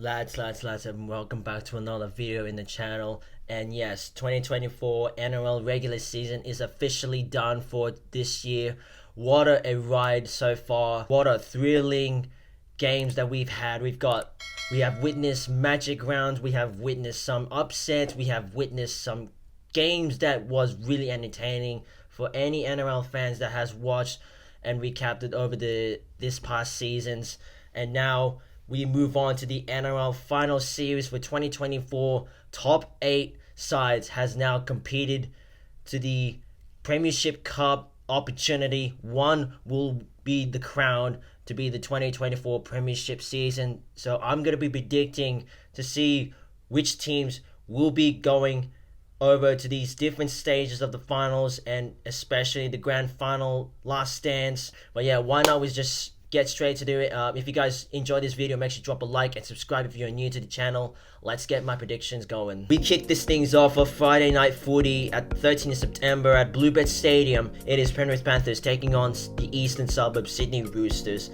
Lads, and welcome back to another video in the channel. And yes, 2024 NRL regular season is officially done for this year. What a ride so far. What a thrilling games that we've had. We have witnessed magic rounds, we have witnessed some upsets, we have witnessed some games that was really entertaining for any NRL fans that has watched and recapped it over this past seasons. And now we move on to the NRL final series for 2024. Top 8 sides has now competed to the Premiership Cup opportunity. One will be the crown to be the 2024 Premiership season. So I'm going to be predicting to see which teams will be going over to these different stages of the finals, and especially the grand final last stands. But yeah, why not we just get straight to do it. If you guys enjoyed this video, make sure to drop a like and subscribe if you're new to the channel. Let's get my predictions going. We kick this things off for Friday night footy at 13th September at Bluebet Stadium. It is Penrith Panthers taking on the eastern suburb Sydney Roosters.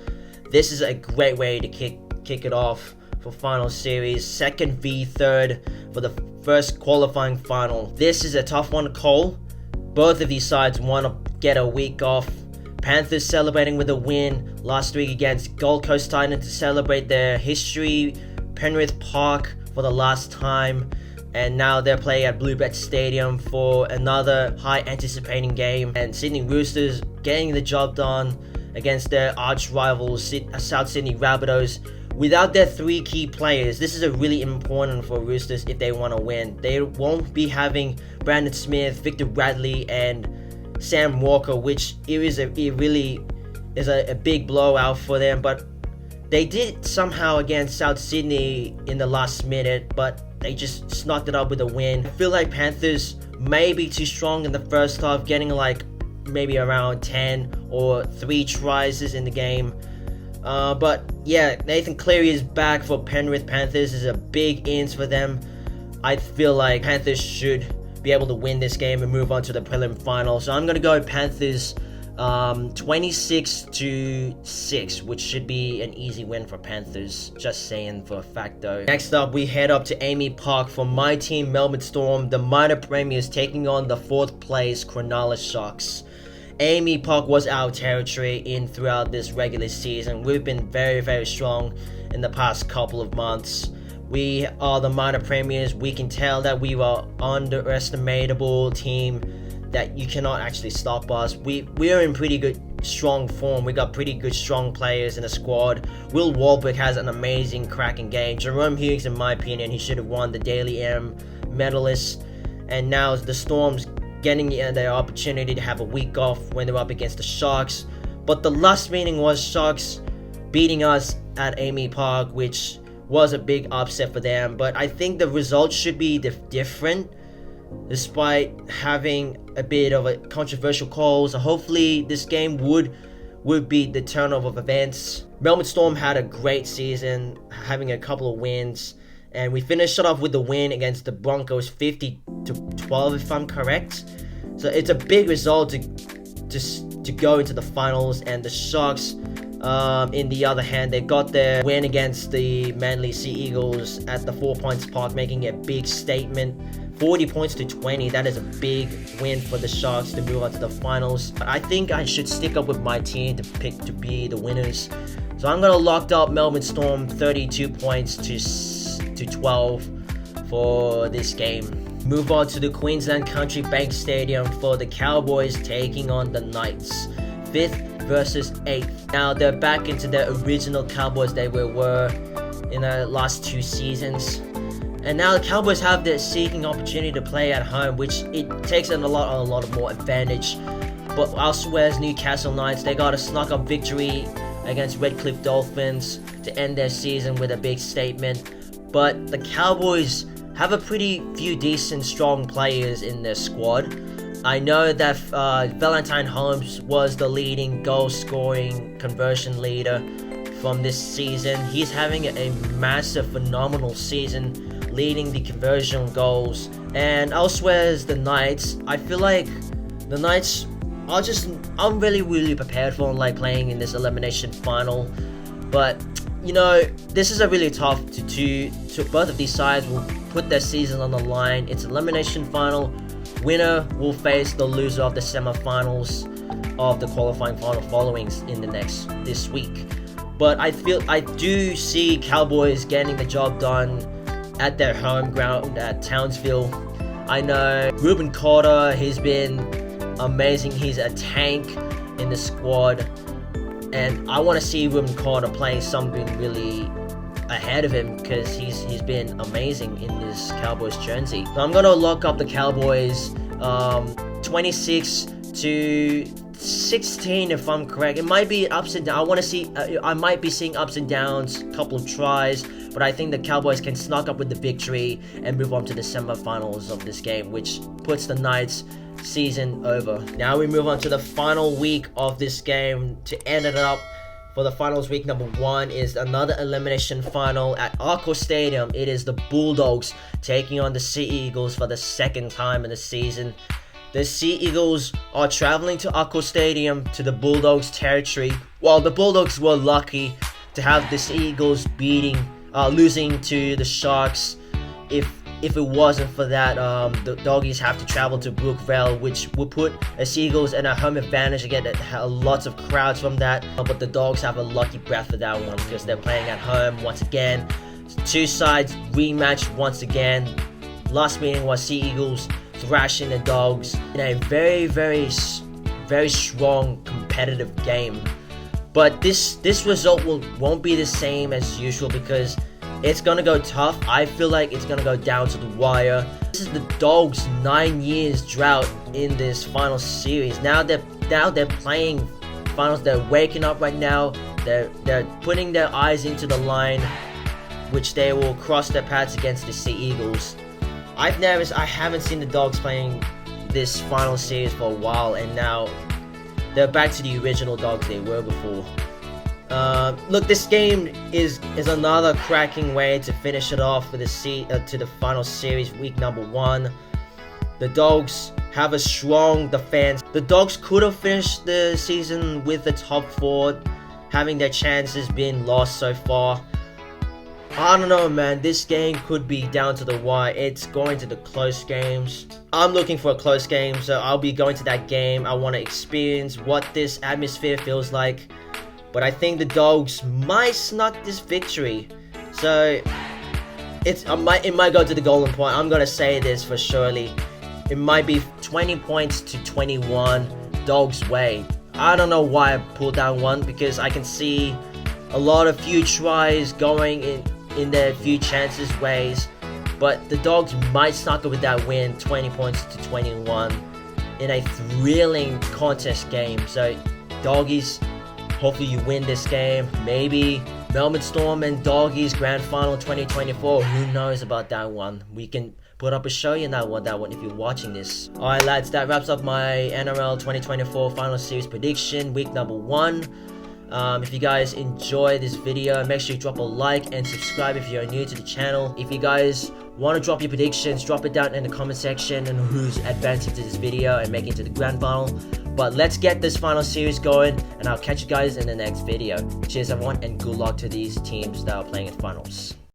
This is a great way to kick it off for final series, second v third for the first qualifying final. This is a tough one to call. Both of these sides want to get a week off. Panthers celebrating with a win last week against Gold Coast Titans to celebrate their history, Penrith Park for the last time, and now they're playing at Bluebet Stadium for another high anticipating game. And Sydney Roosters getting the job done against their arch rivals South Sydney Rabbitohs. Without their 3 key players, this is a really important for Roosters if they want to win. They won't be having Brandon Smith, Victor Radley, and Sam Walker, which it really is a big blowout for them. But they did somehow against South Sydney in the last minute, but they just snuck it up with a win. I feel like Panthers may be too strong in the first half, getting like maybe around 10 or 3 tries in the game. But yeah, Nathan Cleary is back for Penrith Panthers. This is a big ins for them. I feel like Panthers should be able to win this game and move on to the prelim final. So I'm going to go Panthers 26-6, which should be an easy win for Panthers. Just saying for a fact though. Next up, we head up to Amy Park for my team, Melbourne Storm. The minor premiers taking on the 4th place Cronulla Sharks. Amy Park was our territory throughout this regular season. We've been very, very strong in the past couple of months. We are the minor premiers. We can tell that we were underestimatable team, that you cannot actually stop us. We're in pretty good, strong form. We got pretty good, strong players in the squad. Will Warbrick has an amazing, cracking game. Jerome Hughes, in my opinion, he should have won the Daily M medalist. And now the Storm's getting their opportunity to have a week off when they're up against the Sharks. But the last meeting was Sharks beating us at Amy Park, which was a big upset for them. But I think the results should be different, despite having a bit of a controversial call. So hopefully this game would be the turnover of events. Melbourne Storm had a great season, having a couple of wins, and we finished it off with the win against the Broncos 50-12 if I'm correct. So it's a big result to go into the finals. And the Sharks, in the other hand, they got their win against the Manly Sea Eagles at the 4 Points Park, making a big statement. 40 points to 20, that is a big win for the Sharks to move on to the finals. I think I should stick up with my team to pick to be the winners. So I'm going to lock up Melbourne Storm 32 points to 12 for this game. Move on to the Queensland Country Bank Stadium for the Cowboys taking on the Knights. 5th versus 8th. Now they're back into their original Cowboys they were in the last 2 seasons. And now the Cowboys have their seeking opportunity to play at home, which it takes them a lot of more advantage. But elsewhere, Newcastle Knights, they got a snuck up victory against Redcliffe Dolphins to end their season with a big statement. But the Cowboys have a pretty few decent, strong players in their squad. I know that Valentine Holmes was the leading goal-scoring conversion leader from this season. He's having a massive, phenomenal season, leading the conversion goals. And elsewhere is the Knights. I feel like the Knights I'm really prepared for like playing in this elimination final. But you know, this is a really tough to both of these sides will put their season on the line. It's elimination final. Winner will face the loser of the semifinals of the qualifying final following in this week. But I do see Cowboys getting the job done at their home ground at Townsville. I know Ruben Carter, he's been amazing. He's a tank in the squad, and I want to see Ruben Carter playing something really ahead of him because he's been amazing in this Cowboys jersey. So I'm gonna lock up the Cowboys 26-16 if I'm correct. It might be ups and downs. I might be seeing ups and downs, couple of tries, but I think the Cowboys can snuck up with the victory and move on to the semifinals of this game, which puts the Knights season over. Now we move on to the final week of this game. To end it up for the finals, week number 1 is another elimination final at Accor Stadium. It is the Bulldogs taking on the Sea Eagles for the second time in the season. The Sea Eagles are traveling to Accor Stadium to the Bulldogs territory, while the Bulldogs were lucky to have the Sea Eagles losing to the Sharks. If it wasn't for that, the Doggies have to travel to Brookvale, which would put the Sea Eagles in a home advantage to get lots of crowds from that. But the Dogs have a lucky breath for that one because they're playing at home once again. Two sides rematch once again. Last meeting was Sea Eagles thrashing the Dogs in a very, very, very strong competitive game. But this result won't be the same as usual because it's gonna go tough. I feel like it's gonna go down to the wire. This is the Dogs' 9 years drought in this final series. Now they're playing finals. They're waking up right now. They're putting their eyes into the line, which they will cross their paths against the Sea Eagles. I haven't seen the Dogs playing this final series for a while, and now they're back to the original Dogs they were before. Look, this game is another cracking way to finish it off for to the final series, week number 1. The Dogs have a strong defense. The Dogs could have finished the season with the top 4, having their chances been lost so far. I don't know, man. This game could be down to the wire. It's going to the close games. I'm looking for a close game, so I'll be going to that game. I want to experience what this atmosphere feels like. But I think the Dogs might snuck this victory. So it might go to the golden point. I'm gonna say this for surely. It might be 20 points to 21 Dogs' way. I don't know why I pulled that one because I can see a lot of few tries going in their few chances ways. But the Dogs might snuck it with that win, 20 points to 21 in a thrilling contest game. So Doggies, hopefully you win this game. Maybe Melbourne Storm and Doggies Grand Final 2024. Who knows about that one? We can put up a show in that one if you're watching this. Alright lads, that wraps up my NRL 2024 Final Series prediction, week number 1. If you guys enjoy this video, make sure you drop a like and subscribe if you're new to the channel. If you guys want to drop your predictions, drop it down in the comment section and who's advancing to this video and making it to the grand final. But let's get this final series going, and I'll catch you guys in the next video. Cheers everyone, and good luck to these teams that are playing in finals.